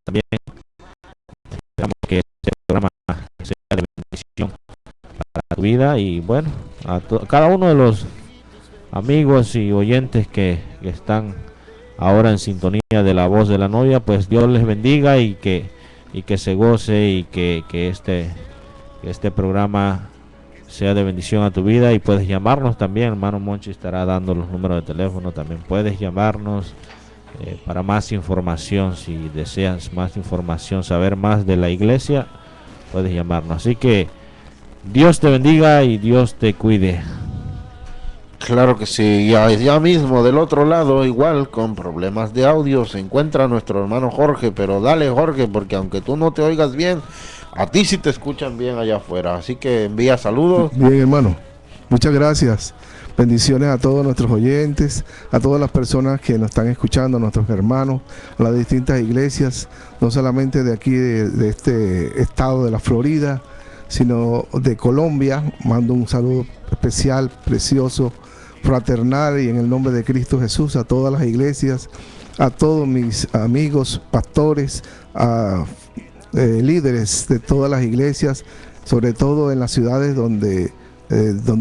también esperamos que este programa sea de bendición para tu vida y bueno, a cada uno de los amigos y oyentes que están ahora en sintonía de la voz de la novia, pues Dios les bendiga y que se goce y que este programa sea de bendición a tu vida. Y puedes llamarnos también, hermano Monchi estará dando los números de teléfono, también puedes llamarnos para más información. Si deseas más información, saber más de la iglesia, puedes llamarnos. Así que Dios te bendiga y Dios te cuide. Claro que sí, ya mismo del otro lado, igual con problemas de audio, se encuentra nuestro hermano Jorge, pero dale Jorge, porque aunque tú no te oigas bien, a ti sí te escuchan bien allá afuera, así que envía saludos. Bien, hermano, muchas gracias. Bendiciones a todos nuestros oyentes, a todas las personas que nos están escuchando, a nuestros hermanos, a las distintas iglesias, no solamente de aquí, de este estado de la Florida, sino de Colombia. Mando un saludo especial, precioso, fraternal y en el nombre de Cristo Jesús a todas las iglesias, a todos mis amigos, pastores, a líderes de todas las iglesias, sobre todo en las ciudades donde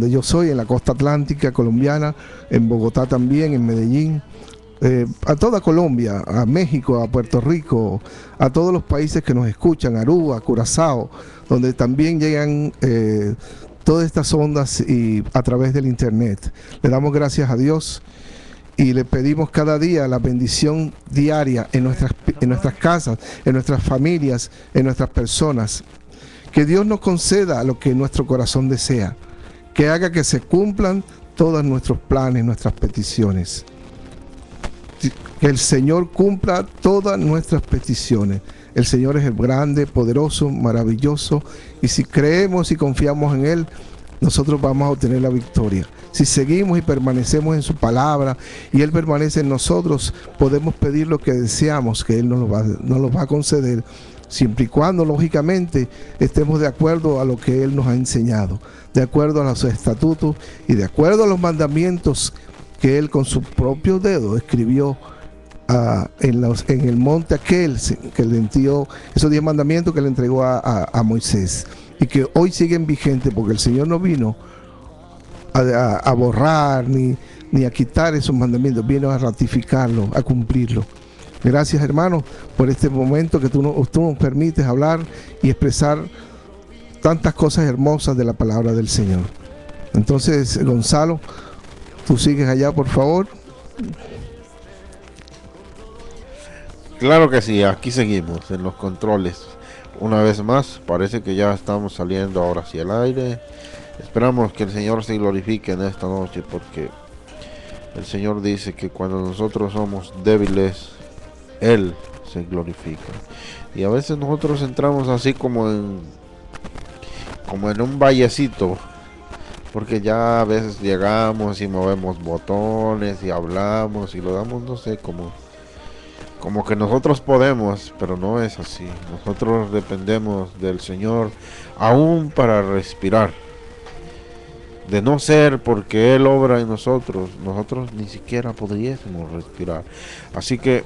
yo soy, en la costa atlántica colombiana, en Bogotá también, en Medellín, a toda Colombia, a México, a Puerto Rico, a todos los países que nos escuchan, Aruba, Curazao, donde también llegan todas estas ondas y a través del internet. Le damos gracias a Dios y le pedimos cada día la bendición diaria en nuestras casas, en nuestras familias, en nuestras personas. Que Dios nos conceda lo que nuestro corazón desea, que haga que se cumplan todos nuestros planes, nuestras peticiones. Que el Señor cumpla todas nuestras peticiones. El Señor es el grande, poderoso, maravilloso, y si creemos y confiamos en Él, nosotros vamos a obtener la victoria. Si seguimos y permanecemos en su palabra y Él permanece en nosotros, podemos pedir lo que deseamos, que Él nos lo va a conceder, siempre y cuando, lógicamente, estemos de acuerdo a lo que Él nos ha enseñado, de acuerdo a los estatutos y de acuerdo a los mandamientos que Él con su propio dedo escribió en el monte aquel que le dio, esos 10 mandamientos que le entregó a Moisés, y que hoy siguen vigentes, porque el Señor no vino a borrar ni a quitar esos mandamientos, vino a ratificarlo, a cumplirlo. Gracias, hermano, por este momento que tú nos permites hablar y expresar tantas cosas hermosas de la palabra del Señor. Entonces, Gonzalo, tú sigues allá, por favor. Claro que sí, aquí seguimos en los controles. Una vez más, parece que ya estamos saliendo ahora hacia el aire. Esperamos que el Señor se glorifique en esta noche, porque el Señor dice que cuando nosotros somos débiles, Él se glorifica. Y a veces nosotros entramos así como en un vallecito, porque ya a veces llegamos y movemos botones y hablamos y lo damos, no sé, como que nosotros podemos, pero no es así. Nosotros dependemos del Señor aún para respirar. De no ser porque Él obra en nosotros ni siquiera podríamos respirar. Así que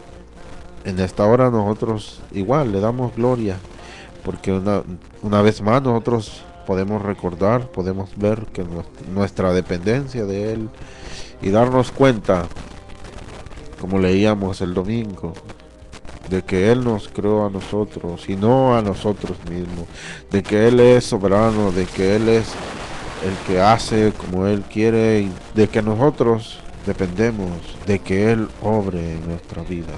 en esta hora nosotros igual le damos gloria, porque una vez más nosotros podemos recordar, podemos ver que nuestra dependencia de Él y darnos cuenta, como leíamos el domingo, de que Él nos creó a nosotros y no a nosotros mismos, de que Él es soberano, de que Él es el que hace como Él quiere, y de que nosotros dependemos de que Él obre en nuestra vida,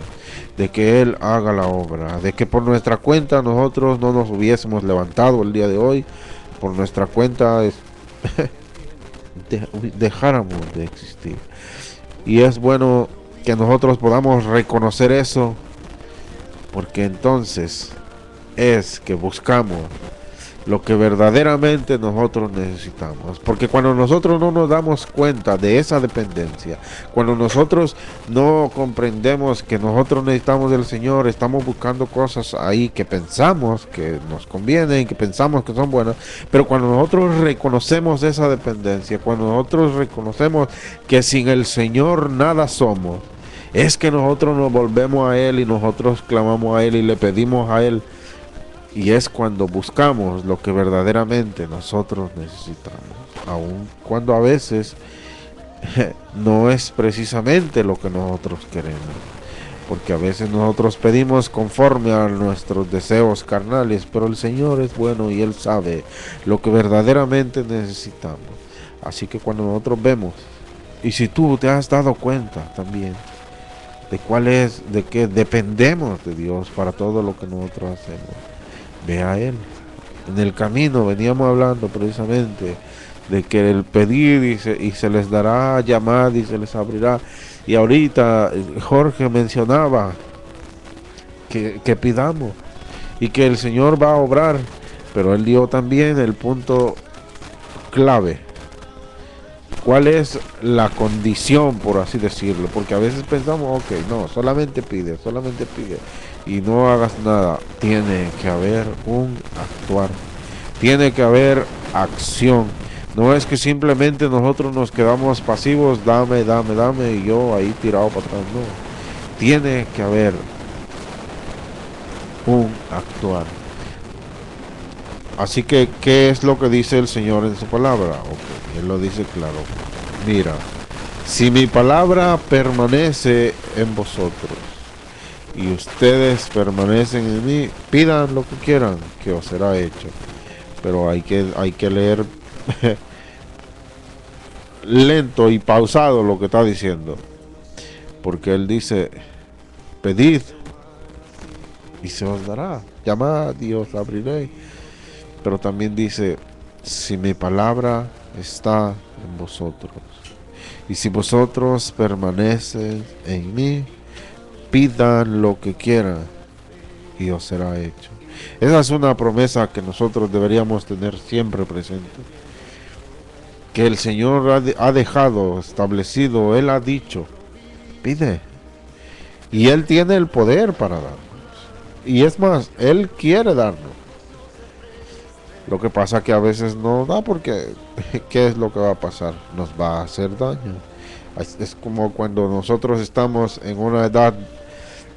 de que Él haga la obra, de que por nuestra cuenta nosotros no nos hubiésemos levantado el día de hoy, por nuestra cuenta dejáramos de existir. Y es bueno que nosotros podamos reconocer eso, porque entonces es que buscamos lo que verdaderamente nosotros necesitamos. Porque cuando nosotros no nos damos cuenta de esa dependencia, cuando nosotros no comprendemos que nosotros necesitamos del Señor, estamos buscando cosas ahí que pensamos que nos convienen, que pensamos que son buenas, pero cuando nosotros reconocemos esa dependencia, cuando nosotros reconocemos que sin el Señor nada somos, Es que nosotros nos volvemos a Él y nosotros clamamos a Él y le pedimos a Él. Y es cuando buscamos lo que verdaderamente nosotros necesitamos. Aun cuando a veces no es precisamente lo que nosotros queremos. Porque a veces nosotros pedimos conforme a nuestros deseos carnales, pero el Señor es bueno y Él sabe lo que verdaderamente necesitamos. Así que cuando nosotros vemos, y si tú te has dado cuenta también de que dependemos de Dios para todo lo que nosotros hacemos, ve a Él. En el camino veníamos hablando precisamente de que el pedir y se les dará, llamar y se les abrirá. Y ahorita Jorge mencionaba que pidamos y que el Señor va a obrar, pero él dio también el punto clave. ¿Cuál es la condición, por así decirlo? Porque a veces pensamos, ok, no, solamente pide, y no hagas nada. Tiene que haber un actuar, tiene que haber acción. No es que simplemente nosotros nos quedamos pasivos, dame, y yo ahí tirado para atrás. No, tiene que haber un actuar. Así que, ¿qué es lo que dice el Señor en su palabra? Okay, Él lo dice claro. Mira, si mi palabra permanece en vosotros y ustedes permanecen en mí, pidan lo que quieran, que os será hecho. Pero hay que leer lento y pausado lo que está diciendo, porque Él dice, pedid y se os dará, llamad y os abriré. Pero también dice, si mi palabra está en vosotros y si vosotros permanecen en mí, pidan lo que quieran y os será hecho. Esa es una promesa que nosotros deberíamos tener siempre presente, que el Señor ha dejado establecido. Él ha dicho, pide, y Él tiene el poder para darnos, y es más, Él quiere darnos. Lo que pasa que a veces no da, porque ¿qué es lo que va a pasar? Nos va a hacer daño. Es como cuando nosotros estamos en una edad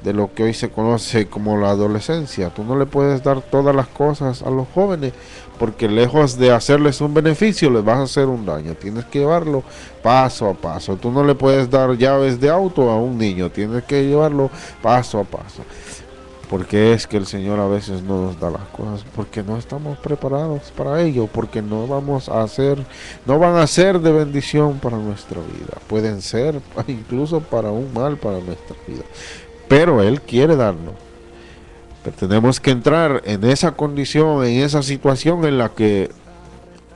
de lo que hoy se conoce como la adolescencia. Tú no le puedes dar todas las cosas a los jóvenes, porque lejos de hacerles un beneficio, les vas a hacer un daño. Tienes que llevarlo paso a paso. Tú no le puedes dar llaves de auto a un niño, tienes que llevarlo paso a paso. Porque es que el Señor a veces no nos da las cosas porque no estamos preparados para ello, porque no van a ser de bendición para nuestra vida. Pueden ser incluso para un mal para nuestra vida. Pero Él quiere darnos. Pero tenemos que entrar en esa condición, en esa situación en la que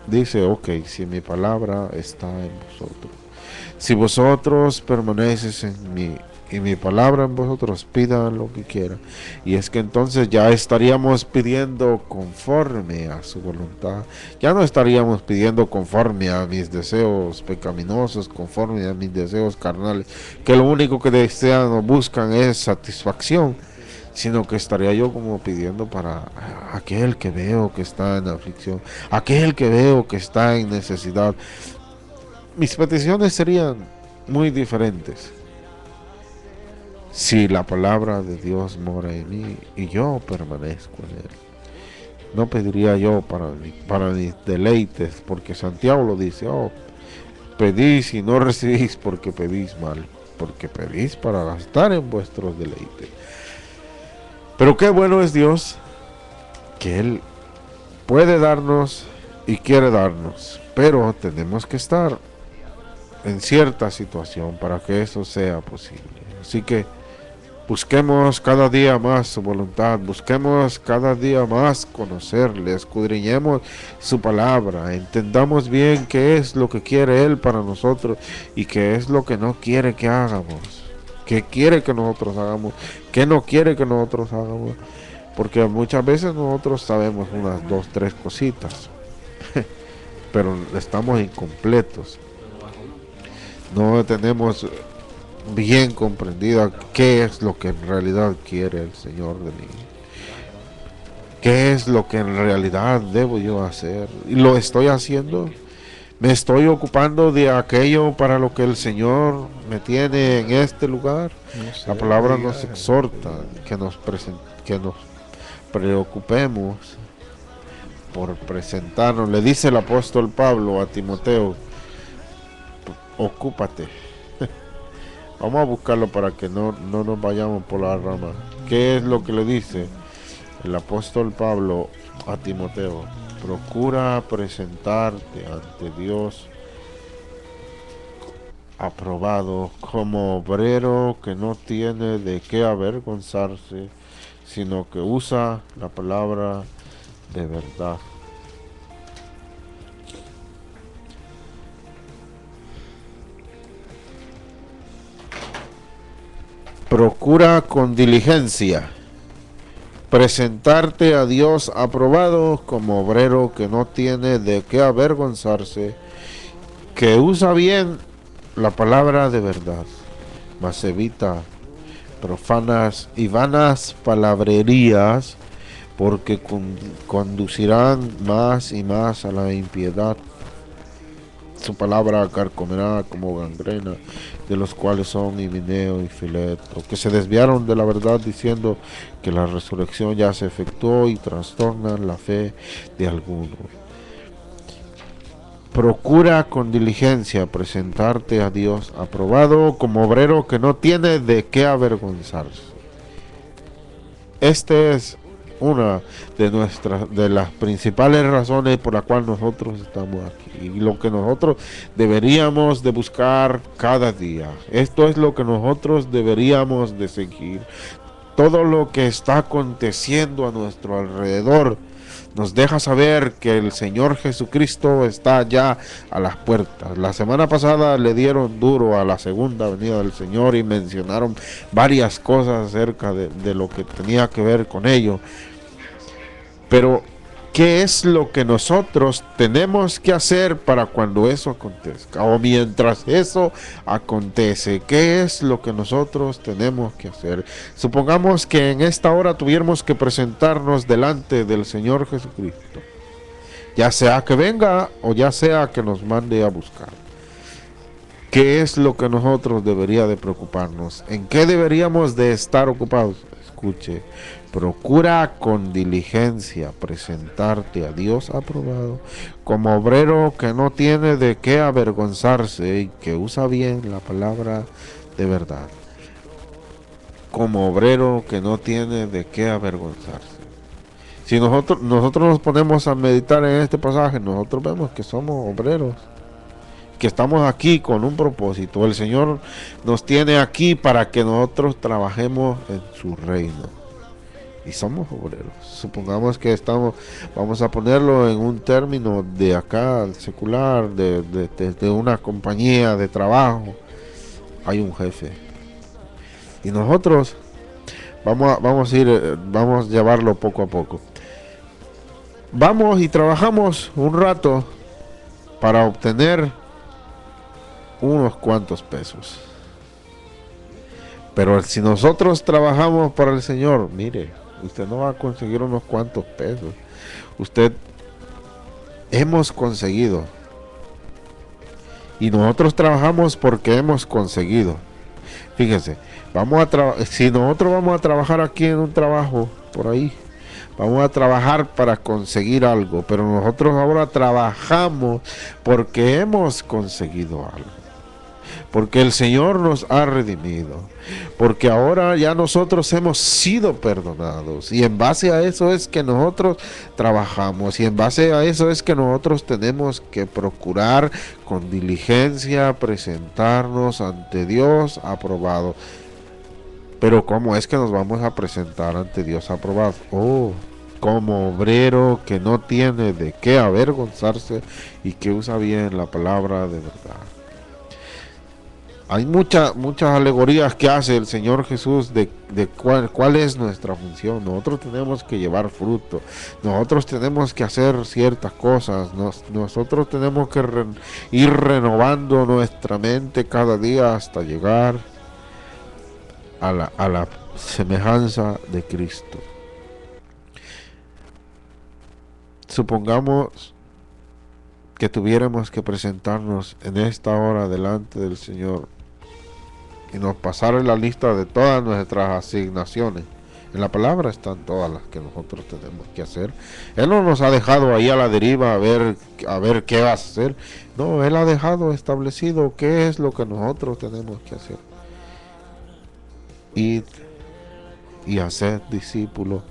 dice, ok, si mi palabra está en vosotros, si vosotros permaneces en mí y mi palabra en vosotros, pidan lo que quieran. Y es que entonces ya estaríamos pidiendo conforme a su voluntad. Ya no estaríamos pidiendo conforme a mis deseos pecaminosos, conforme a mis deseos carnales, que lo único que desean o buscan es satisfacción, sino que estaría yo como pidiendo para aquel que veo que está en aflicción, aquel que veo que está en necesidad. Mis peticiones serían muy diferentes si la palabra de Dios mora en mí y yo permanezco en Él. No pediría yo para mis deleites, porque Santiago lo dice, pedís y no recibís porque pedís mal, porque pedís para gastar en vuestros deleites. Pero qué bueno es Dios, que Él puede darnos y quiere darnos, pero tenemos que estar en cierta situación para que eso sea posible. Así que busquemos cada día más su voluntad, busquemos cada día más conocerle, escudriñemos su palabra, entendamos bien qué es lo que quiere Él para nosotros y qué es lo que no quiere que hagamos, qué quiere que nosotros hagamos, qué no quiere que nosotros hagamos, porque muchas veces nosotros sabemos unas 2, 3 cositas, pero estamos incompletos, no tenemos bien comprendida qué es lo que en realidad quiere el Señor de mí, qué es lo que en realidad debo yo hacer, y lo estoy haciendo. ¿Me estoy ocupando de aquello para lo que el Señor me tiene en este lugar? No sé, La palabra diga, nos exhorta que que nos preocupemos por presentarnos. Le dice el apóstol Pablo a Timoteo, ocúpate. Vamos a buscarlo para que no nos vayamos por la rama. ¿Qué es lo que le dice el apóstol Pablo a Timoteo? Procura presentarte ante Dios aprobado como obrero que no tiene de qué avergonzarse, sino que usa la palabra de verdad. Procura con diligencia presentarte a Dios aprobado como obrero que no tiene de qué avergonzarse, que usa bien la palabra de verdad, mas evita profanas y vanas palabrerías, porque conducirán más y más a la impiedad. Su palabra carcomerá como gangrena, de los cuales son Himeneo y Fileto, que se desviaron de la verdad diciendo que la resurrección ya se efectuó y trastornan la fe de algunos. Procura con diligencia presentarte a Dios aprobado como obrero que no tiene de qué avergonzarse. Este es una de las principales razones por la cual nosotros estamos aquí, y lo que nosotros deberíamos de buscar cada día. Esto es lo que nosotros deberíamos de seguir. Todo lo que está aconteciendo a nuestro alrededor nos deja saber que el Señor Jesucristo está ya a las puertas. La semana pasada le dieron duro a la segunda venida del Señor y mencionaron varias cosas acerca de lo que tenía que ver con ello. Pero, ¿qué es lo que nosotros tenemos que hacer para cuando eso acontezca? O mientras eso acontece, ¿qué es lo que nosotros tenemos que hacer? Supongamos que en esta hora tuviéramos que presentarnos delante del Señor Jesucristo. Ya sea que venga o ya sea que nos mande a buscar. ¿Qué es lo que nosotros debería de preocuparnos? ¿En qué deberíamos de estar ocupados? Escuche. Procura con diligencia presentarte a Dios aprobado como obrero que no tiene de qué avergonzarse y que usa bien la palabra de verdad. Como obrero que no tiene de qué avergonzarse. Si nosotros nos ponemos a meditar en este pasaje, nosotros vemos que somos obreros, que estamos aquí con un propósito. El Señor nos tiene aquí para que nosotros trabajemos en su reino. Y somos obreros. Supongamos que vamos a ponerlo en un término de acá, secular, de una compañía de trabajo. Hay un jefe. Y nosotros vamos a llevarlo poco a poco. Vamos y trabajamos un rato para obtener unos cuantos pesos. Pero si nosotros trabajamos para el Señor, mire, usted no va a conseguir unos cuantos pesos. Hemos conseguido. Y nosotros trabajamos porque hemos conseguido. Fíjense, si nosotros vamos a trabajar aquí en un trabajo, por ahí, vamos a trabajar para conseguir algo. Pero nosotros ahora trabajamos porque hemos conseguido algo. Porque el Señor nos ha redimido, porque ahora ya nosotros hemos sido perdonados, y en base a eso es que nosotros trabajamos, y en base a eso es que nosotros tenemos que procurar con diligencia presentarnos ante Dios aprobado. Pero ¿cómo es que nos vamos a presentar ante Dios aprobado? Como obrero que no tiene de qué avergonzarse y que usa bien la palabra de verdad. Hay muchas alegorías que hace el Señor Jesús de cuál es nuestra función. Nosotros tenemos que llevar fruto. Nosotros tenemos que hacer ciertas cosas. Nosotros tenemos que ir renovando nuestra mente cada día hasta llegar a la semejanza de Cristo. Supongamos que tuviéramos que presentarnos en esta hora delante del Señor y nos pasara la lista de todas nuestras asignaciones. En la palabra están todas las que nosotros tenemos que hacer. Él no nos ha dejado ahí a la deriva a ver qué vas a hacer. No, Él ha dejado establecido qué es lo que nosotros tenemos que hacer. Id y haced discípulos,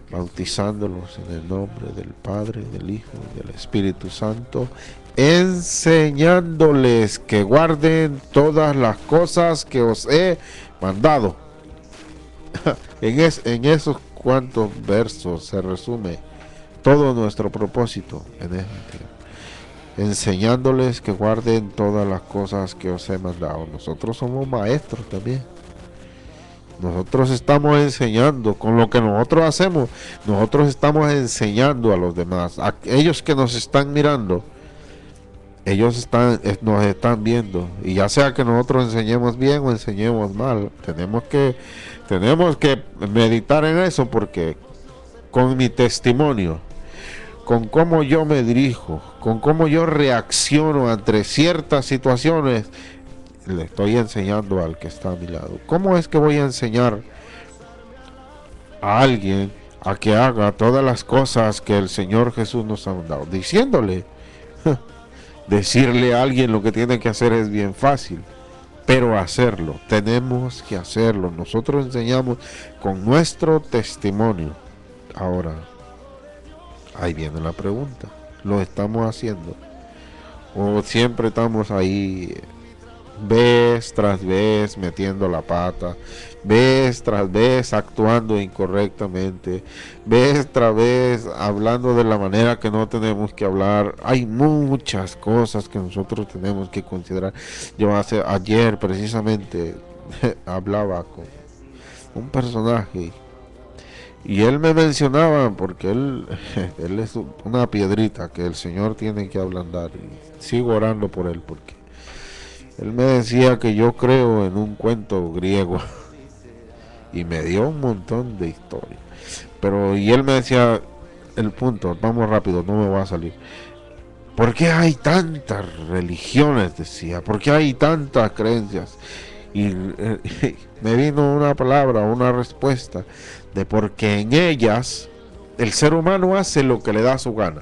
bautizándolos en el nombre del Padre, del Hijo y del Espíritu Santo, enseñándoles que guarden todas las cosas que os he mandado. En esos cuantos versos se resume todo nuestro propósito en este tiempo. Enseñándoles que guarden todas las cosas que os he mandado. Nosotros somos maestros también. Nosotros estamos enseñando con lo que nosotros hacemos. Nosotros estamos enseñando a los demás. A ellos que nos están mirando, ellos nos están viendo. Y ya sea que nosotros enseñemos bien o enseñemos mal, tenemos que meditar en eso, porque con mi testimonio, con cómo yo me dirijo, con cómo yo reacciono ante ciertas situaciones, le estoy enseñando al que está a mi lado. ¿Cómo es que voy a enseñar a alguien a que haga todas las cosas que el Señor Jesús nos ha mandado? Diciéndole. Decirle a alguien lo que tiene que hacer es bien fácil, pero hacerlo, tenemos que hacerlo. Nosotros enseñamos con nuestro testimonio. Ahora, ahí viene la pregunta: ¿lo estamos haciendo? ¿O siempre estamos ahí vez tras vez metiendo la pata, vez tras vez actuando incorrectamente, vez tras vez hablando de la manera que no tenemos que hablar? Hay muchas cosas que nosotros tenemos que considerar. Yo ayer precisamente hablaba con un personaje y él me mencionaba, porque él es una piedrita que el Señor tiene que ablandar, y sigo orando por él, porque él me decía que yo creo en un cuento griego y me dio un montón de historia. Y él me decía, el punto, vamos rápido, no me va a salir. ¿Por qué hay tantas religiones? Decía, ¿por qué hay tantas creencias? Y me vino una palabra, una respuesta, de porque en ellas el ser humano hace lo que le da su gana.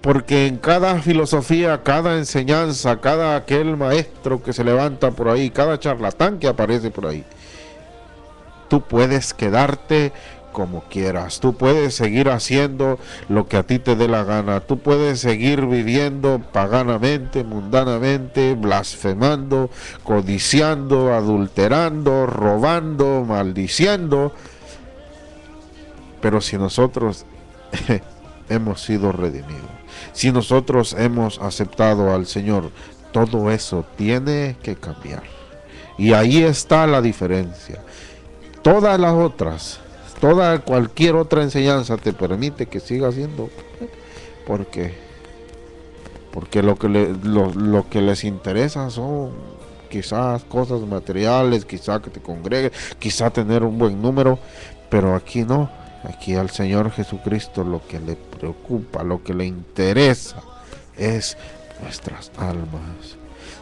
Porque en cada filosofía, cada enseñanza, cada aquel maestro que se levanta por ahí, cada charlatán que aparece por ahí, tú puedes quedarte como quieras, tú puedes seguir haciendo lo que a ti te dé la gana, tú puedes seguir viviendo paganamente, mundanamente, blasfemando, codiciando, adulterando, robando, maldiciendo. Pero si nosotros hemos sido redimidos, si nosotros hemos aceptado al Señor, todo eso tiene que cambiar. Y ahí está la diferencia. Todas las otras, cualquier otra enseñanza te permite que sigas haciendo, porque lo que les interesa son quizás cosas materiales, quizás que te congregues, quizás tener un buen número, pero aquí no. Aquí al Señor Jesucristo lo que le preocupa, lo que le interesa es nuestras almas,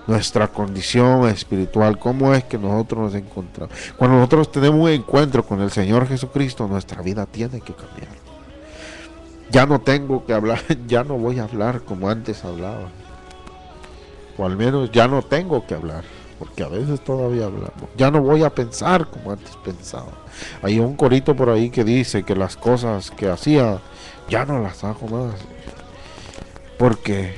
nuestra condición espiritual. ¿Cómo es que nosotros nos encontramos? Cuando nosotros tenemos un encuentro con el Señor Jesucristo, nuestra vida tiene que cambiar. Ya no tengo que hablar, ya no voy a hablar como antes hablaba, o al menos ya no tengo que hablar, porque a veces todavía hablamos. Ya no voy a pensar como antes pensaba. Hay un corito por ahí que dice que las cosas que hacía ya no las hago más, porque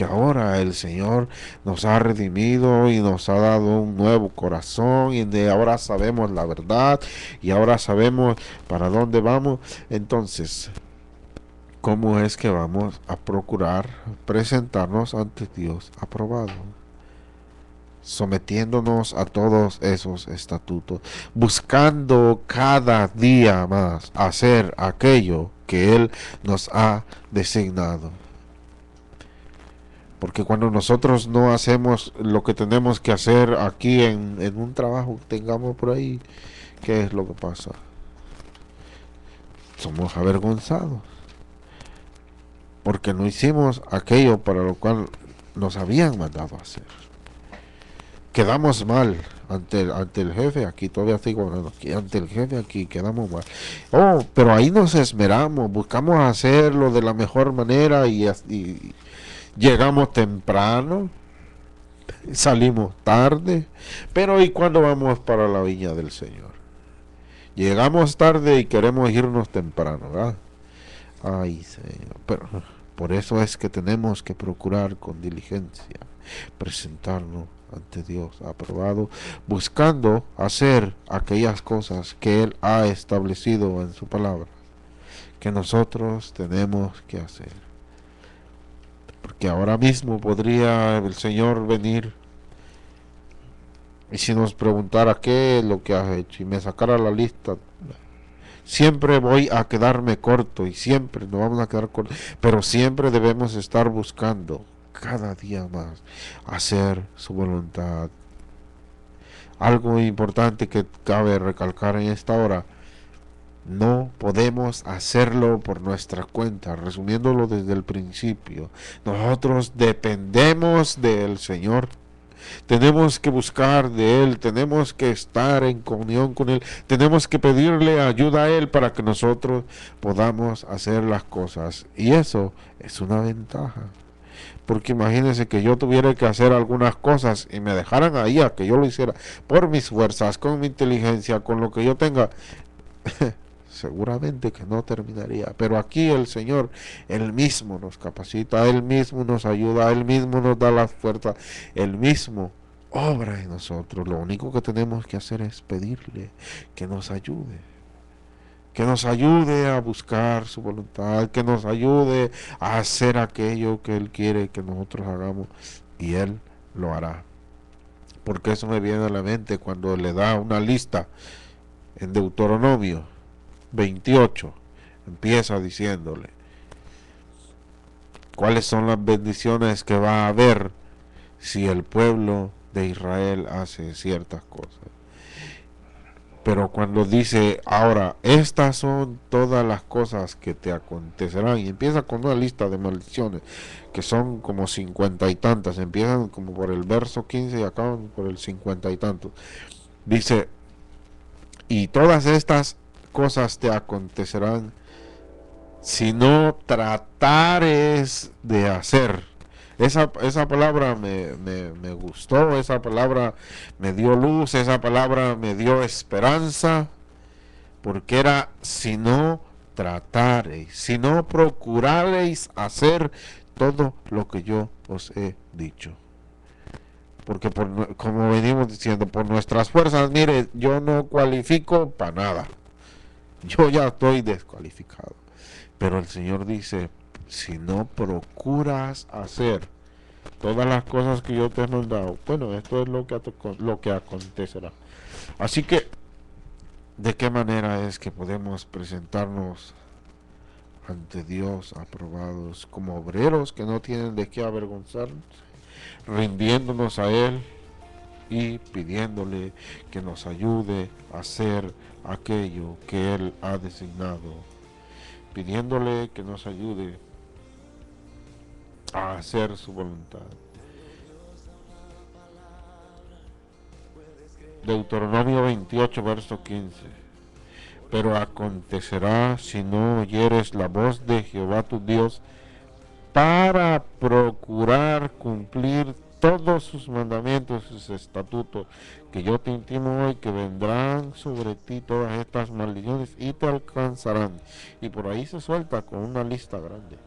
ahora el Señor nos ha redimido y nos ha dado un nuevo corazón, y ahora sabemos la verdad y ahora sabemos para dónde vamos. Entonces, ¿cómo es que vamos a procurar presentarnos ante Dios aprobado? Sometiéndonos a todos esos estatutos, buscando cada día más hacer aquello que Él nos ha designado. Porque cuando nosotros no hacemos lo que tenemos que hacer aquí en un trabajo que tengamos por ahí, ¿qué es lo que pasa? Somos avergonzados. porque no hicimos aquello para lo cual nos habían mandado a hacer. Quedamos mal ante el jefe, aquí todavía sigo hablando, ante el jefe aquí quedamos mal. Oh, pero ahí nos esmeramos, buscamos hacerlo de la mejor manera y llegamos temprano, salimos tarde, pero ¿y cuándo vamos para la viña del Señor? Llegamos tarde y queremos irnos temprano, ¿verdad? Ay, Señor, pero por eso es que tenemos que procurar con diligencia presentarnos ante Dios aprobado, buscando hacer aquellas cosas que Él ha establecido en su palabra, que nosotros tenemos que hacer. Porque ahora mismo podría el Señor venir y si nos preguntara qué es lo que has hecho y me sacara la lista, siempre voy a quedarme corto y siempre nos vamos a quedar cortos, pero siempre debemos estar buscando cada día más hacer su voluntad. Algo importante que cabe recalcar en esta hora: no podemos hacerlo por nuestra cuenta. Resumiéndolo desde el principio, nosotros dependemos del Señor. Tenemos que buscar de Él, tenemos que estar en comunión con Él, tenemos que pedirle ayuda a Él para que nosotros podamos hacer las cosas. Y eso es una ventaja. Porque imagínense que yo tuviera que hacer algunas cosas y me dejaran ahí a que yo lo hiciera por mis fuerzas, con mi inteligencia, con lo que yo tenga. Seguramente que no terminaría. Pero aquí el Señor, Él mismo nos capacita, Él mismo nos ayuda, Él mismo nos da la fuerza, Él mismo obra en nosotros. Lo único que tenemos que hacer es pedirle que nos ayude. Que nos ayude a buscar su voluntad, que nos ayude a hacer aquello que Él quiere que nosotros hagamos, y Él lo hará. Porque eso me viene a la mente cuando le da una lista en Deuteronomio 28, empieza diciéndole cuáles son las bendiciones que va a haber si el pueblo de Israel hace ciertas cosas. Pero cuando dice, ahora, estas son todas las cosas que te acontecerán, y empieza con una lista de maldiciones, que son como 50 y tantas, empiezan como por el verso 15 y acaban por el 50 y tantos. Dice, y todas estas cosas te acontecerán si no tratares de hacer. Esa palabra me gustó, esa palabra me dio luz, esa palabra me dio esperanza, porque era si no tratareis, si no procurareis hacer todo lo que yo os he dicho. Porque como venimos diciendo, por nuestras fuerzas, mire, yo no cualifico para nada, yo ya estoy descualificado. Pero el Señor dice, si no procuras hacer todas las cosas que yo te he mandado, bueno, esto es lo que acontecerá. Así que, ¿de qué manera es que podemos presentarnos ante Dios aprobados como obreros que no tienen de qué avergonzarnos, rindiéndonos a Él y pidiéndole que nos ayude a hacer aquello que Él ha designado, pidiéndole que nos ayude a hacer su voluntad? Deuteronomio 28, verso 15. Pero acontecerá, si no oyeres la voz de Jehová tu Dios, para procurar cumplir todos sus mandamientos y sus estatutos, que yo te intimo hoy, que vendrán sobre ti todas estas maldiciones y te alcanzarán. Y por ahí se suelta con una lista grande.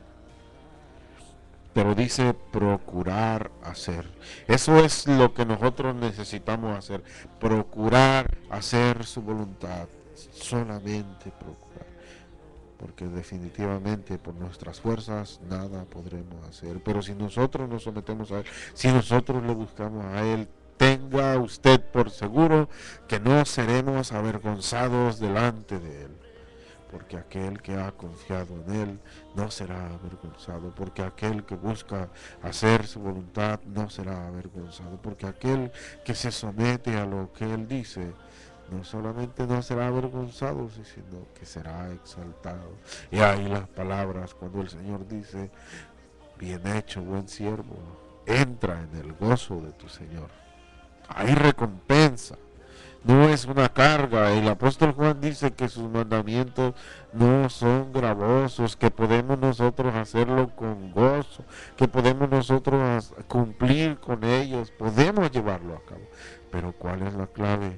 Pero dice procurar hacer. Eso es lo que nosotros necesitamos hacer. Procurar hacer su voluntad. Solamente procurar. Porque definitivamente por nuestras fuerzas nada podremos hacer. Pero si nosotros nos sometemos a Él, si nosotros le buscamos a Él, tenga usted por seguro que no seremos avergonzados delante de Él. Porque aquel que ha confiado en Él no será avergonzado, porque aquel que busca hacer su voluntad no será avergonzado, porque aquel que se somete a lo que Él dice no solamente no será avergonzado, sino que será exaltado. Y ahí las palabras cuando el Señor dice, bien hecho, buen siervo, entra en el gozo de tu Señor. Hay recompensa, no es una carga. El apóstol Juan dice que sus mandamientos no son gravosos, que podemos nosotros hacerlo con gozo, que podemos nosotros cumplir con ellos, podemos llevarlo a cabo. Pero ¿cuál es la clave?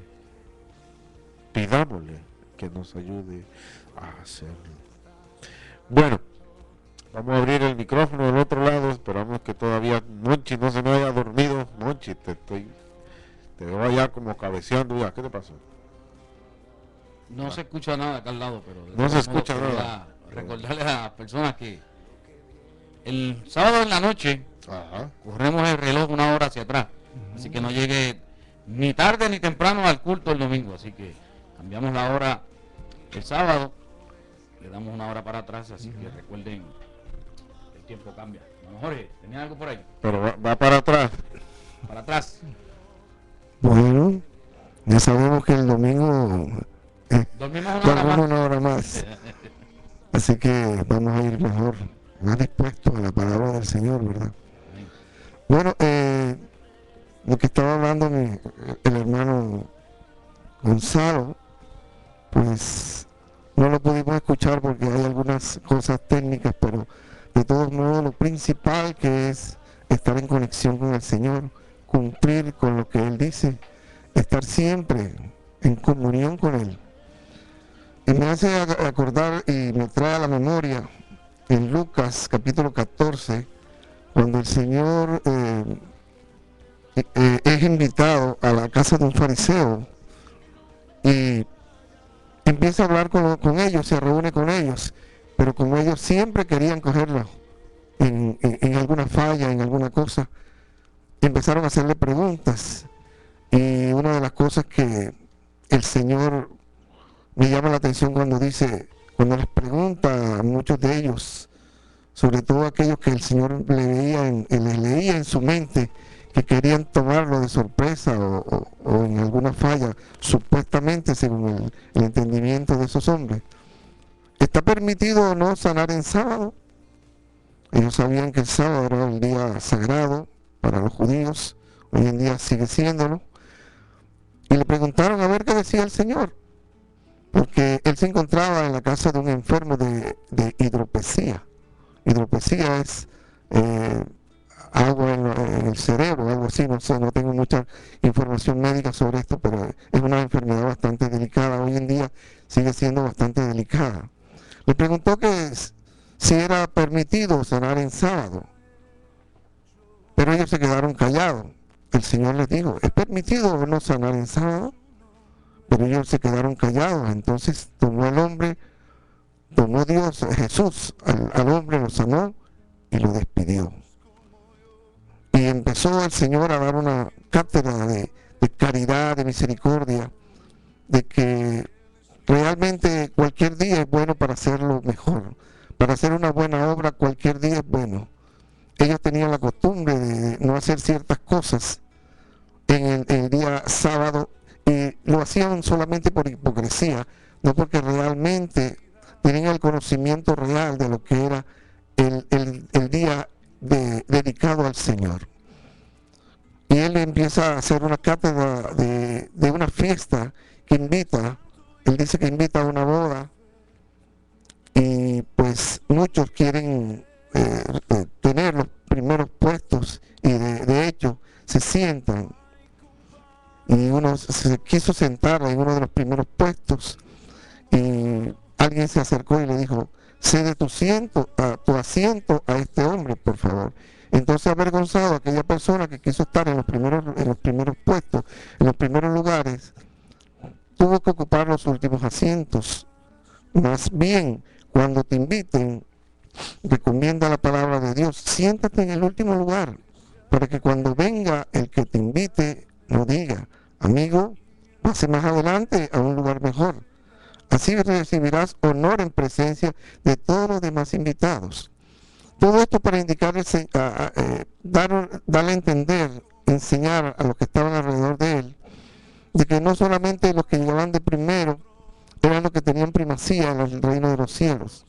Pidámosle que nos ayude a hacerlo. Bueno, vamos a abrir el micrófono del otro lado. Esperamos que todavía Monchi no se me haya dormido. Monchi, te veo allá como cabeceando ya. ¿Qué te pasó? No se escucha nada acá al lado, pero No se escucha nada. Recordarle a las personas que el sábado en la noche corremos el reloj una hora hacia atrás, así que no llegue ni tarde ni temprano al culto el domingo, así que cambiamos la hora el sábado, le damos una hora para atrás, así que recuerden, el tiempo cambia. Bueno, Jorge, ¿tenía algo por ahí? Pero va para atrás. Para atrás. Bueno, ya sabemos que el domingo Dormimos una hora más. una hora más. Así que vamos a ir mejor, más dispuestos a la palabra del Señor, ¿verdad? Bueno, lo que estaba hablando el hermano Gonzalo, pues no lo pudimos escuchar porque hay algunas cosas técnicas, pero de todos modos lo principal que es estar en conexión con el Señor, cumplir con lo que Él dice, estar siempre en comunión con Él. Y me hace acordar y me trae a la memoria en Lucas capítulo 14, cuando el Señor es invitado a la casa de un fariseo y empieza a hablar con ellos, se reúne con ellos, pero como ellos siempre querían cogerlo en alguna falla, en alguna cosa, empezaron a hacerle preguntas. Y una de las cosas que el Señor me llama la atención cuando les pregunta a muchos de ellos, sobre todo aquellos que el Señor les leía en su mente, que querían tomarlo de sorpresa o en alguna falla, supuestamente según el entendimiento de esos hombres. ¿Está permitido o no sanar en sábado? Ellos sabían que el sábado era un día sagrado para los judíos, hoy en día sigue siéndolo, y le preguntaron a ver qué decía el Señor, porque él se encontraba en la casa de un enfermo de hidropesía. Hidropesía es agua en el cerebro, algo así, no sé, no tengo mucha información médica sobre esto, pero es una enfermedad bastante delicada, hoy en día sigue siendo bastante delicada. Le preguntó que si era permitido sanar en sábado, pero ellos se quedaron callados. El Señor les dijo, ¿es permitido o no sanar en sábado? Pero ellos se quedaron callados. Entonces tomó Dios, Jesús, al hombre, lo sanó y lo despidió. Y empezó el Señor a dar una cátedra de caridad, de misericordia, de que realmente cualquier día es bueno para hacerlo mejor. Para hacer una buena obra cualquier día es bueno. Ellos tenían la costumbre de no hacer ciertas cosas en el día sábado, y lo hacían solamente por hipocresía, no porque realmente tenían el conocimiento real de lo que era el día dedicado al Señor. Y él empieza a hacer una cátedra de una fiesta que él dice que invita a una boda, y pues muchos quieren tener los primeros puestos, y de hecho se sientan, y uno se quiso sentar en uno de los primeros puestos, y alguien se acercó y le dijo, cede tu asiento a este hombre, por favor. Entonces, avergonzado, aquella persona que quiso estar en los primeros puestos, en los primeros lugares, tuvo que ocupar los últimos asientos. Más bien, cuando te inviten, recomienda la palabra de Dios, siéntate en el último lugar, para que cuando venga el que te invite, no diga, amigo, pase más adelante a un lugar mejor. Así recibirás honor en presencia de todos los demás invitados. Todo esto para indicarle, darle a entender, enseñar a los que estaban alrededor de él, de que no solamente los que llegaban de primero eran los que tenían primacía en el reino de los cielos,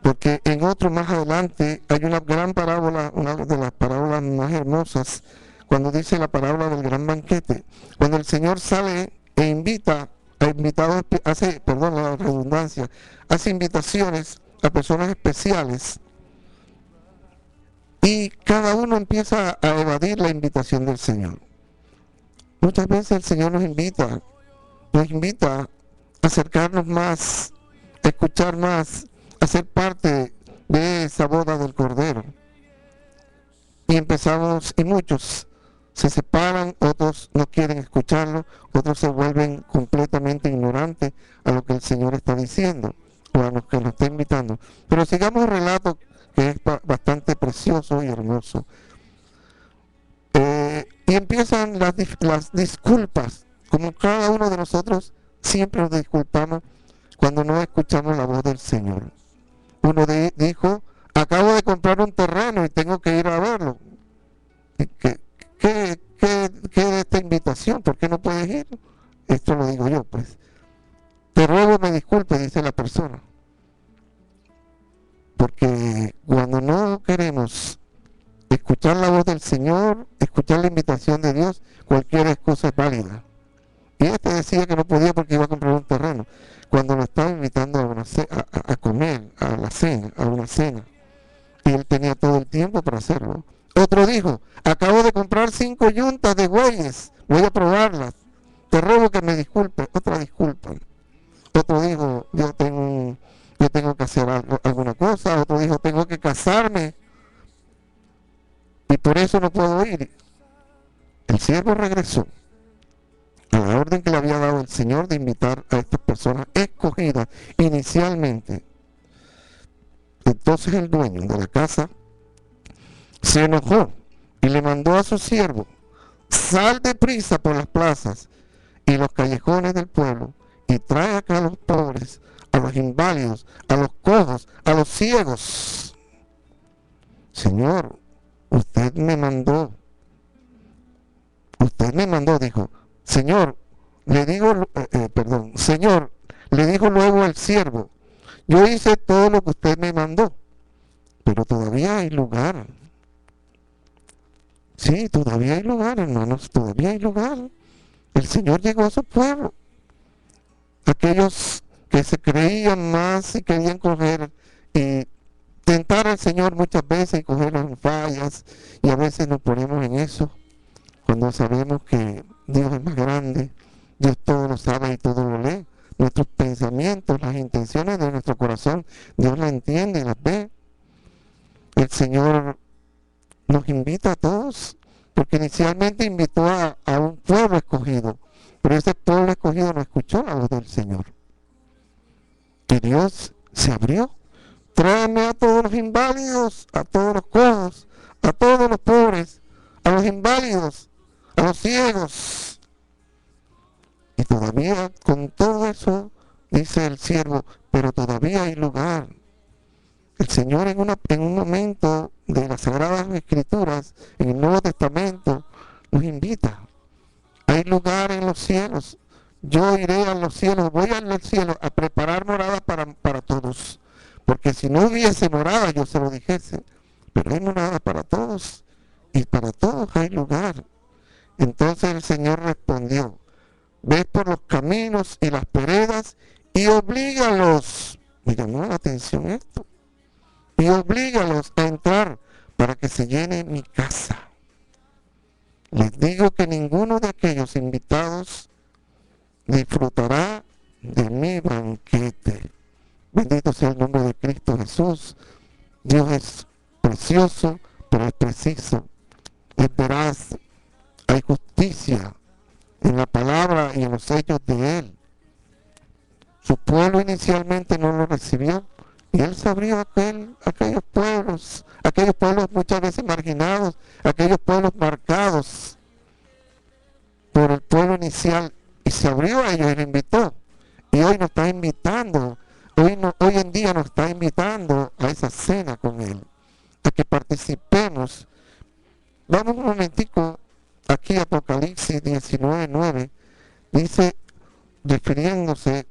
porque en otro más adelante hay una gran parábola, una de las parábolas más hermosas, cuando dice la parábola del gran banquete, cuando el Señor sale e invita a invitados, hace, perdón la redundancia, hace invitaciones a personas especiales y cada uno empieza a evadir la invitación del Señor. Muchas veces el Señor nos invita a acercarnos más, a escuchar más, a ser parte de esa boda del Cordero. Y empezamos, y muchos se separan, otros no quieren escucharlo, otros se vuelven completamente ignorantes a lo que el Señor está diciendo o a los que nos está invitando. Pero sigamos el relato, que es bastante precioso y hermoso. Y empiezan las disculpas, como cada uno de nosotros siempre nos disculpamos cuando no escuchamos la voz del Señor. Uno dijo, acabo de comprar un terreno y tengo que ir a verlo. ¿Qué de esta invitación? ¿Por qué no puedes ir? Esto lo digo yo, pues. Te ruego me disculpe, dice la persona. Porque cuando no queremos escuchar la voz del Señor, escuchar la invitación de Dios, cualquier excusa es válida. Y este decía que no podía porque iba a comprar un terreno, cuando lo estaba invitando a comer, a la cena, a una cena. Y él tenía todo el tiempo para hacerlo. Otro dijo, acabo de comprar 5 yuntas de bueyes, voy a probarlas, te ruego que me disculpes. Otra disculpa. Otro dijo, yo tengo que hacer alguna cosa. Otro dijo, tengo que casarme y por eso no puedo ir. El siervo regresó a la orden que le había dado el Señor de invitar a estas personas escogidas inicialmente. Entonces el dueño de la casa se enojó y le mandó a su siervo, sal deprisa por las plazas y los callejones del pueblo y trae acá a los pobres, a los inválidos, a los cojos, a los ciegos. Señor, usted me mandó, dijo. Señor, le dijo luego el siervo, yo hice todo lo que usted me mandó, pero todavía hay lugar. Sí, todavía hay lugar, hermanos, todavía hay lugar. El Señor llegó a su pueblo. Aquellos que se creían más y querían coger y tentar al Señor muchas veces y coger las fallas, y a veces nos ponemos en eso, cuando sabemos que Dios es más grande, Dios todo lo sabe y todo lo lee. Nuestros pensamientos, las intenciones de nuestro corazón, Dios las entiende y las ve. El Señor nos invita a todos, porque inicialmente invitó a un pueblo escogido, pero ese pueblo escogido no escuchó la voz del Señor. Y Dios se abrió. Tráeme a todos los inválidos, a todos los cojos, a todos los pobres, a los inválidos, a los ciegos. Y todavía con todo eso, dice el siervo, pero todavía hay lugar. El Señor en un momento de las Sagradas Escrituras, en el Nuevo Testamento, nos invita. Hay lugar en los cielos. Yo iré a los cielos, voy a los cielos a preparar morada para todos. Porque si no hubiese morada, yo se lo dijese. Pero hay morada para todos. Y para todos hay lugar. Entonces el Señor respondió, ve por los caminos y las veredas y oblígalos. Me llamó la atención esto. Y oblígalos a entrar para que se llene mi casa. Les digo que ninguno de aquellos invitados disfrutará de mi banquete. Bendito sea el nombre de Cristo Jesús. Dios es precioso, pero es preciso. Es veraz. Hay justicia en la palabra y en los hechos de Él. Su pueblo inicialmente no lo recibió. Y Él se abrió a aquellos pueblos muchas veces marginados, aquellos pueblos marcados por el pueblo inicial, y se abrió a ellos y lo invitó. Y hoy nos está invitando, hoy en día nos está invitando a esa cena con Él, a que participemos. Vamos un momentico aquí Apocalipsis 19:9, dice, refiriéndose,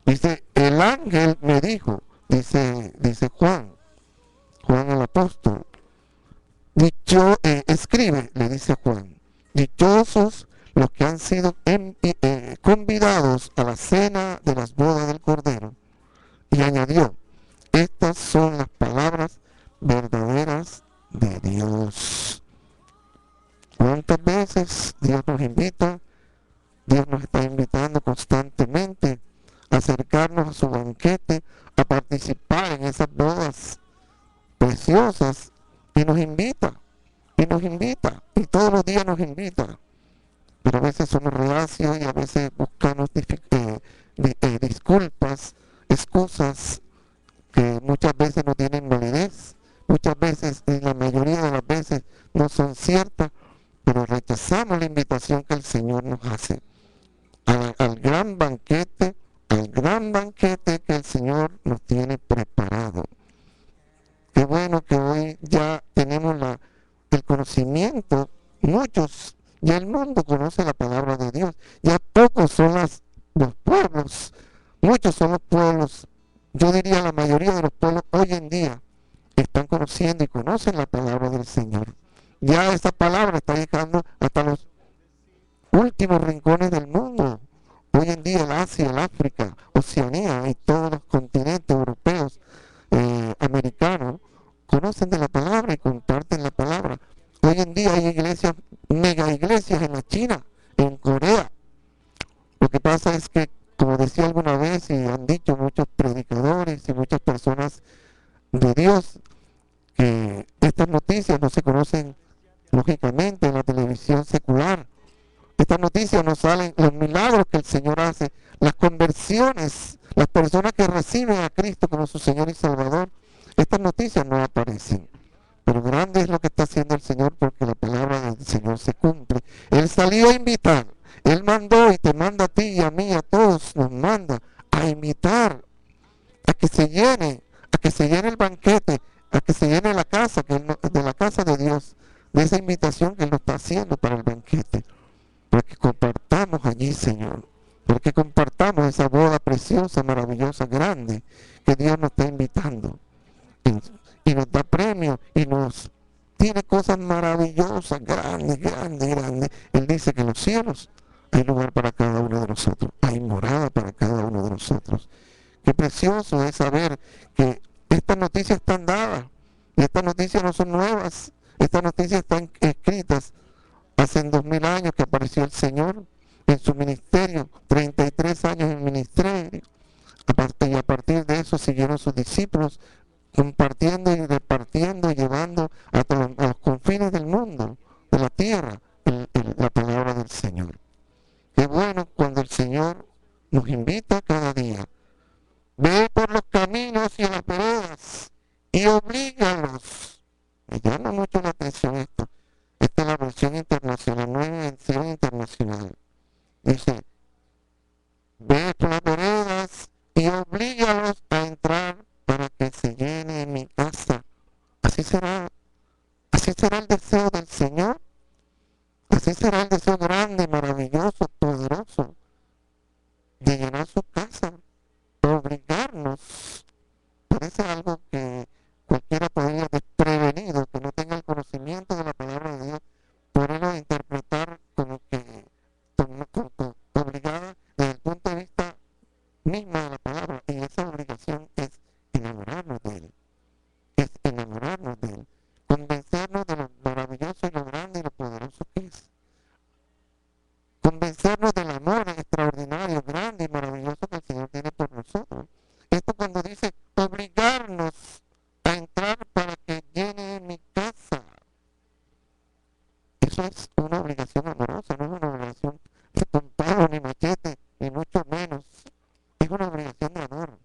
dice, el ángel me dijo, dice Juan el apóstol, escribe, le dice Juan, dichosos los que han sido convidados a la cena de las bodas del Cordero. Y añadió, estas son las palabras verdaderas de Dios. ¿Cuántas veces Dios nos invita? Dios nos está invitando constantemente a acercarnos a su banquete, a participar en esas bodas preciosas, y nos invita, y todos los días nos invita. Pero a veces somos reacios y a veces buscamos disculpas, excusas que muchas veces no tienen validez, muchas veces, y la mayoría de las veces, no son ciertas, pero rechazamos la invitación que el Señor nos hace al gran banquete que el Señor nos tiene preparado. Qué bueno que hoy ya tenemos el conocimiento, muchos, ya el mundo conoce la palabra de Dios, ya pocos son los pueblos, muchos son los pueblos, yo diría la mayoría de los pueblos hoy en día están conociendo y conocen la palabra del Señor. Ya esa palabra está llegando hasta los últimos rincones del mundo. Hoy en día el Asia, el África, Oceanía y todos los continentes europeos, americanos, conocen de la palabra y comparten la palabra. Hoy en día hay iglesias, mega iglesias en la China, en Corea. Lo que pasa es que, como decía alguna vez y han dicho muchos predicadores y muchas personas de Dios, que estas noticias no se conocen lógicamente en la televisión secular. Estas noticias no salen, los milagros que el Señor hace, las conversiones, las personas que reciben a Cristo como su Señor y Salvador. Estas noticias no aparecen. Pero grande es lo que está haciendo el Señor, porque la palabra del Señor se cumple. Él salió a invitar. Él mandó y te manda a ti y a mí, a todos nos manda a invitar, a que se llene el banquete, a que se llene la casa, de la casa de Dios, de esa invitación que Él nos está haciendo para el banquete. Para que compartamos allí, Señor. Para que compartamos esa boda preciosa, maravillosa, grande, que Dios nos está invitando. Y nos da premios y nos tiene cosas maravillosas, grandes. Él dice que en los cielos hay lugar para cada uno de nosotros, hay morada para cada uno de nosotros. Qué precioso es saber que estas noticias están dadas, y estas noticias no son nuevas, estas noticias están escritas hace 2000 años que apareció el Señor en su ministerio, 33 años en ministerio, y a partir de eso siguieron sus discípulos compartiendo y repartiendo y llevando a los confines del mundo, de la tierra, la palabra del Señor. Qué bueno cuando el Señor nos invita cada día. Ve por los caminos y las veredas y oblígalos. Me llama mucho la atención esto. Esta es la versión internacional, no es la versión internacional. Dice, ve por las veredas y oblígalos a entrar para que se llene mi casa. Así será el deseo del Señor. Así será el deseo grande, maravilloso, poderoso, de llenar su casa, de obligarnos. Parece algo que cualquiera podría desprevenido, que no tenga el conocimiento de la palabra de Dios, poderlo interpretar como que obligada desde el punto de vista mismo de la palabra. Y esa obligación es enamorarnos de Él, convencernos de lo maravilloso y lo grande y lo poderoso que es, convencernos del amor extraordinario, grande y maravilloso que el Señor tiene por nosotros. Esto cuando dice obligarnos a entrar para que llene mi casa, eso es una obligación amorosa, no es una obligación con palo ni machete, ni mucho menos. Es una obligación de amor.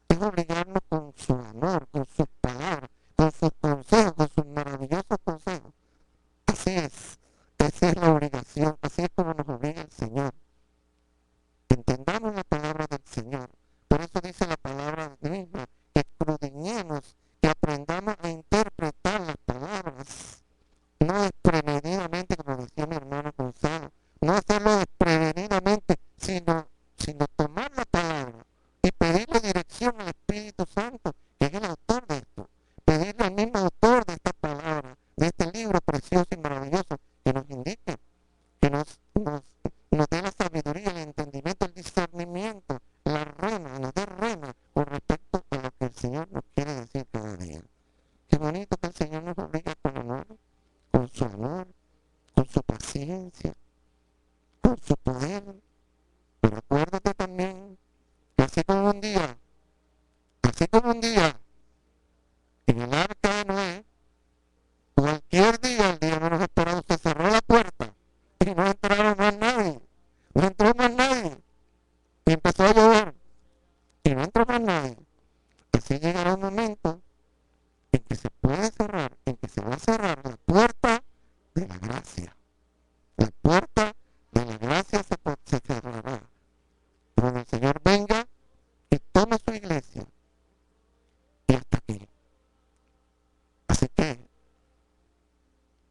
Es obligarnos con su amor, con sus palabras, con sus consejos, con sus maravillosos consejos. Así es. Esa es la obligación. Así es como nos obliga el Señor. Entendamos la palabra del Señor. Por eso dice la palabra misma, que escudriñemos y aprendamos a interpretar las palabras. No despremedidamente, como cualquier día, el día menos esperado, se cerró la puerta y no entraron más nadie. No entró más nadie. Y empezó a llover y no entró más nadie. Así llegará un momento en que se puede cerrar, en que se va a cerrar la puerta de la gracia. La puerta de la gracia se cerrará. Cuando el Señor venga y tome su iglesia. Y hasta aquí. Así que,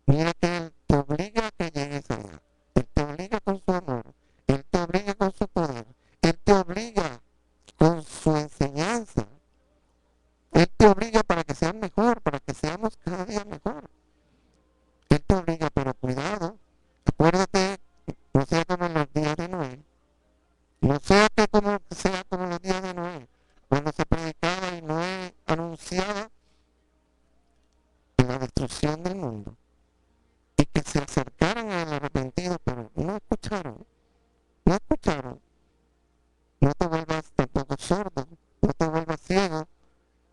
mira que Él te obliga a que llegues allá. Él te obliga con su amor. Él te obliga con su poder. Él te obliga con su enseñanza. Él te obliga para que seas mejor, para que seamos cada día mejor. Él te obliga, pero cuidado. Acuérdate, no sea como en los días de Noé. No sea que sea como los días de Noé. Cuando se predicaba y Noé anunciaba la destrucción del mundo. Y que se acercaran al arrepentido, pero no escucharon. No escucharon. No te vuelvas tampoco sordo. No te vuelvas ciego.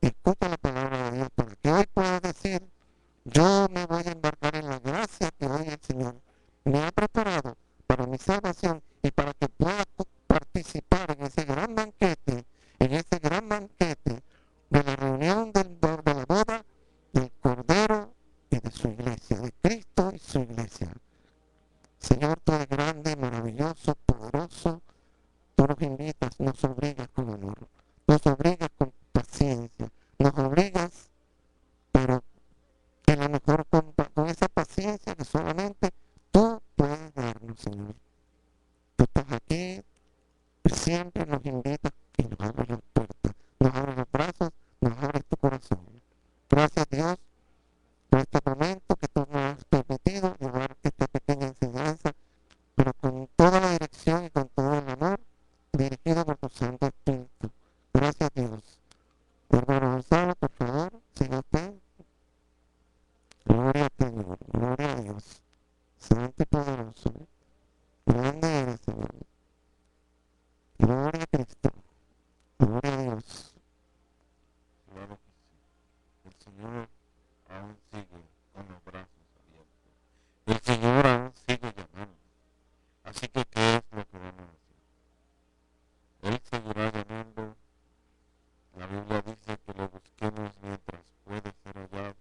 Escucha la palabra de Dios para que hoy puedas decir, yo me voy a embarcar en la gracia que hoy el Señor me ha preparado para mi salvación y para que pueda participar en ese gran banquete de la reunión de la boda del Cordero y de su iglesia, de Cristo y su iglesia. Señor, tú eres grande, maravilloso, poderoso, tú nos invitas, nos obligas con amor, nos obligas con paciencia, nos obligas, pero en la mejor con esa paciencia que solamente tú puedes darnos, Señor. Tú estás aquí y siempre nos invitas y nos abres las puertas, nos abres los brazos, nos abres tu corazón. Gracias, Dios, por este momento que tú nos has permitido llevar esta pequeña enseñanza, pero con toda la dirección y con todo el amor dirigido por tu Santo Espíritu. Gracias, Dios. Hermano Gonzalo, por favor, siga usted. Gloria al Señor, gloria a Dios. Santo y poderoso. Grande eres, Señor. Gloria a Cristo. Gloria a Dios. Claro que sí. El Señor aún sigue con los brazos abiertos. El Señor aún sigue llamando. Así que, ¿qué es lo que vamos a hacer? Él seguirá llamando. La Biblia dice que lo busquemos mientras puede ser hallado.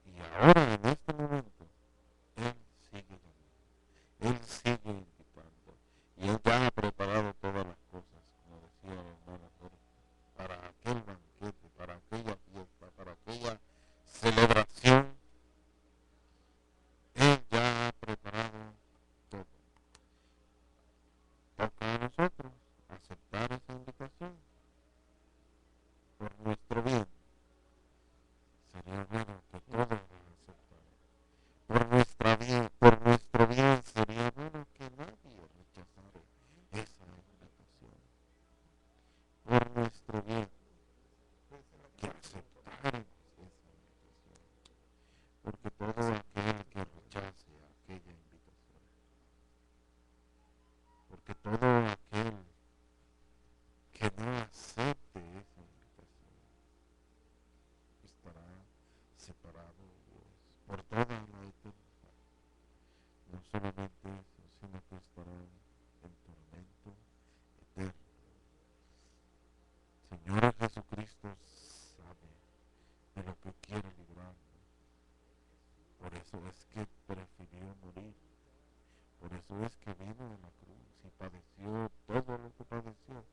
Y ahora, en este momento, Él sigue llamando. Él sigue invitando. Y Él ya ha preparado todas las cosas, como decía la hermana Jorge, para aquel banquete, para aquella fiesta, para aquella celebración. Él ya ha preparado todo. Toca a nosotros aceptar esa invitación por nuestro bien. Sería bueno que todos la aceptaran. Por nuestro bien sería bueno que nadie rechazara esa invitación. Por nuestro bien, que aceptáramos esa invitación. Porque todo aquel que rechace aquella invitación, porque todo aquel que no acepte esa invitación, estará separado de Dios por toda la eternidad. No solamente eso, sino que estarán en tormento eterno. Señor Jesucristo sabe de lo que quiere librarnos. Por eso es que prefirió morir. Por eso es que vino a la cruz y padeció todo lo que padeció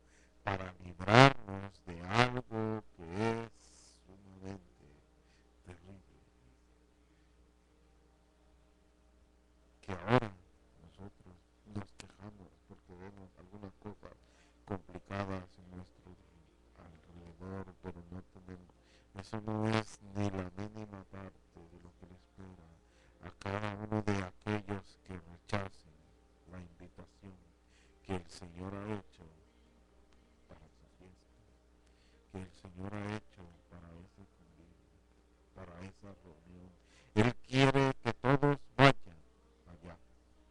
para librarnos de algo que es sumamente terrible. Que ahora nosotros nos quejamos porque vemos algunas cosas complicadas en nuestro alrededor, pero no tenemos. Eso no es ni la mínima parte de lo que le espera a cada uno de aquellos que rechacen la invitación que el Señor ha hecho para su fiesta, que el Señor ha hecho para ese convivio, para esa reunión. Él quiere que todos vayan allá.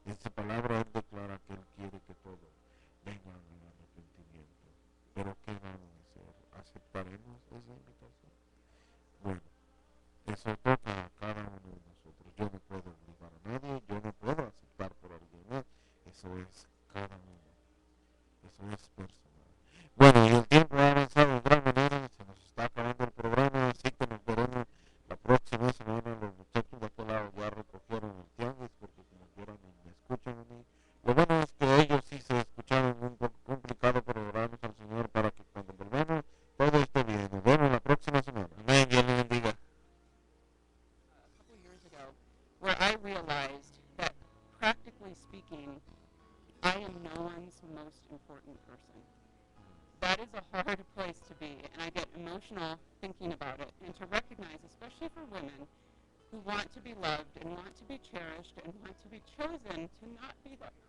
En su palabra Él declara que Él quiere que todos vengan al arrepentimiento. Pero ¿qué vamos a hacer? ¿Aceptaremos esa invitación? Bueno, eso toca a cada uno ago, where I realized that, practically speaking, I am no one's most important person. That is a hard place to be, and I get emotional thinking about it, and to recognize, especially for women who want to be loved and want to be cherished and want to be chosen, to not be that